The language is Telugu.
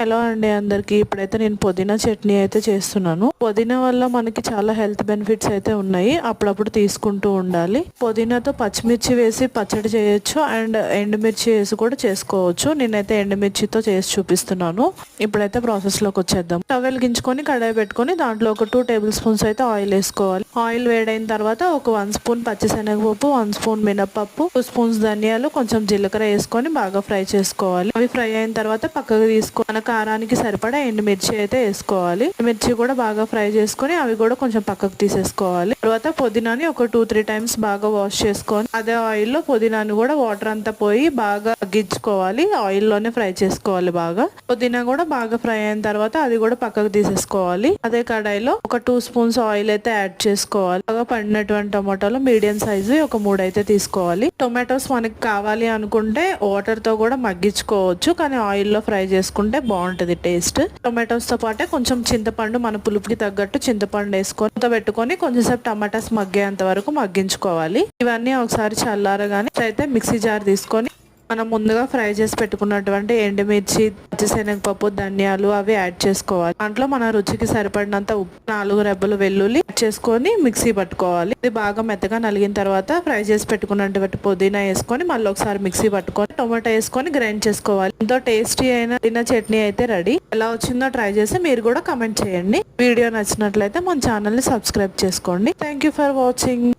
హలో అండి అందరికి. ఇప్పుడైతే నేను పుదీనా చట్నీ అయితే చేస్తున్నాను. పుదీనా వల్ల మనకి చాలా హెల్త్ బెనిఫిట్స్ అయితే ఉన్నాయి. అప్పుడప్పుడు తీసుకుంటూ ఉండాలి. పుదీనాతో పచ్చిమిర్చి వేసి పచ్చడి చేయొచ్చు అండ్ ఎండుమిర్చి వేసి కూడా చేసుకోవచ్చు. నేనైతే ఎండుమిర్చితో చేసి చూపిస్తున్నాను. ఇప్పుడైతే ప్రాసెస్ లోకి వచ్చేద్దాం. స్టవ్ వెలిగించుకొని కడాయి పెట్టుకొని దాంట్లో ఒక 2 టేబుల్ స్పూన్స్ అయితే ఆయిల్ వేసుకోవాలి. ఆయిల్ వేడైన తర్వాత ఒక 1 స్పూన్ పచ్చిశనగపప్పు, 1 స్పూన్ మినపప్పు, 2 స్పూన్స్ ధనియాలు, కొంచెం జీలకర్ర వేసుకొని బాగా ఫ్రై చేసుకోవాలి. అవి ఫ్రై అయిన తర్వాత పక్కకు తీసుకొని కారానికి సరిపడా ఎండుమిర్చి అయితే వేసుకోవాలి. మిర్చి కూడా బాగా ఫ్రై చేసుకొని అవి కూడా కొంచెం పక్కకు తీసేసుకోవాలి. తర్వాత పుదీనాని ఒక 2-3 టైమ్స్ బాగా వాష్ చేసుకొని అదే ఆయిల్ లో పుదీనాని కూడా వాటర్ అంతా పోయి బాగా తగ్గించుకోవాలి. ఆయిల్ లోనే ఫ్రై చేసుకోవాలి. బాగా పుదీనా కూడా బాగా ఫ్రై అయిన తర్వాత అది కూడా పక్కకు తీసేసుకోవాలి. అదే కడాయిలో ఒక 2 స్పూన్స్ ఆయిల్ అయితే యాడ్ చేసుకోవాలి. బాగా పండినటువంటి టమాటాలు మీడియం సైజు ఒక 3 అయితే తీసుకోవాలి. టొమాటోస్ మనకి కావాలి అనుకుంటే వాటర్ తో కూడా మగ్గించుకోవచ్చు, కానీ ఆయిల్ లో ఫ్రై చేసుకుంటే బాగుంటది టేస్ట్. టొమాటోస్ తో పాటే కొంచెం చింతపండు, మన పులుపుకి తగ్గట్టు చింతపండు వేసుకొని పెట్టుకొని కొంచెంసేపు టమాటాస్ మగ్గేంత వరకు మగ్గించుకోవాలి. ఇవన్నీ ఒకసారి చల్లారగానే అయితే మిక్సీ జార్ తీసుకొని మనం ముందుగా ఫ్రై చేసి పెట్టుకున్నటువంటి ఎండుమిర్చి, పచ్చిశనగపప్పు, ధనియాలు అవి యాడ్ చేసుకోవాలి. దాంట్లో మన రుచికి సరిపడినంత ఉప్పు, 4 రెబ్బలు వెల్లుల్లి యాడ్ చేసుకొని మిక్సీ పట్టుకోవాలి. ఇది బాగా మెత్తగా నలిగిన తర్వాత ఫ్రై చేసి పెట్టుకున్నటువంటి పుదీనా వేసుకొని మళ్ళీ ఒకసారి మిక్సీ పట్టుకొని టొమాటో వేసుకొని గ్రైండ్ చేసుకోవాలి. ఎంతో టేస్టీ అయిన పుదీనా చట్నీ అయితే రెడీ. ఎలా వచ్చిందో ట్రై చేసి మీరు కూడా కమెంట్ చేయండి. వీడియో నచ్చినట్లయితే మన ఛానల్ ని సబ్స్క్రైబ్ చేసుకోండి. Thank you for watching.